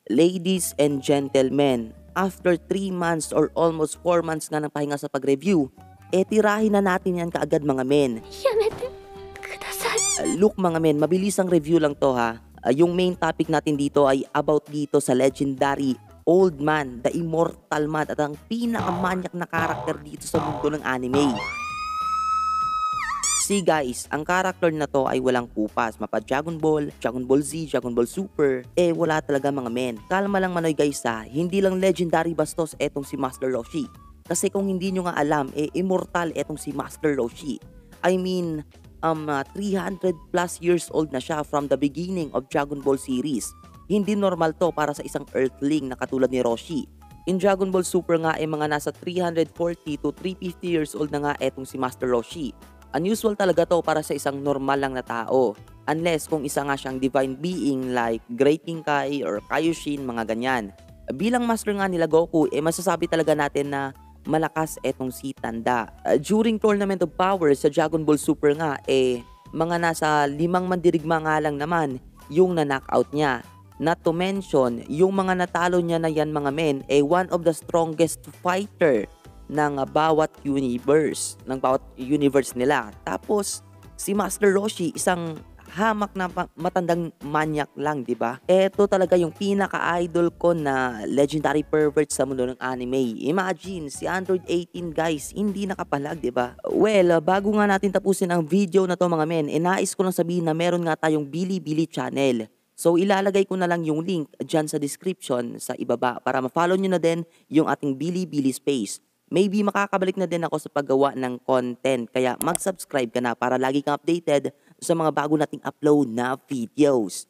Ladies and gentlemen, after 3 months or almost 4 months nga ng pahinga sa pag-review, tirahin na natin yan kaagad mga men. やめてください。 Look mga men, mabilisang review lang to ha. Yung main topic natin dito ay about dito sa legendary Old Man, the Immortal Man at ang pinakamanyak na karakter dito sa mundo ng anime. See guys, ang karakter na to ay walang kupas, mapa Dragon Ball Z, Dragon Ball Super, wala talaga mga men. Kalma lang manoy guys ha, hindi lang legendary bastos etong si Master Roshi. Kasi kung hindi nyo nga alam, immortal etong si Master Roshi. I mean, 300 plus years old na siya from the beginning of Dragon Ball series. Hindi normal to para sa isang Earthling na katulad ni Roshi. In Dragon Ball Super nga mga nasa 340 to 350 years old na nga etong si Master Roshi. Unusual talaga to para sa isang normal lang na tao. Unless kung isa nga siyang divine being like Great King Kai or Kaioshin, mga ganyan. Bilang master nga nila Goku, masasabi talaga natin na malakas etong si Tanda. During Tournament of Power sa Dragon Ball Super nga, mga nasa 5 mandirigma nga lang naman yung na-knockout niya. Not to mention, yung mga natalo niya na yan mga men, one of the strongest fighter ng bawat universe nila. Tapos si Master Roshi, isang hamak na matandang manyak lang, 'di ba? Ito talaga yung pinaka-idol ko na legendary pervert sa mundo ng anime. Imagine si Android 18 guys, hindi nakapalag, 'di ba? Well, bago nga natin tapusin ang video na to mga men, nais ko lang sabihin na meron nga tayong Bilibili channel. So ilalagay ko na lang yung link dyan sa description sa ibaba para ma-follow nyo na din yung ating Bilibili space. Maybe makakabalik na din ako sa paggawa ng content, kaya mag-subscribe ka na para lagi kang updated sa mga bago nating upload na videos.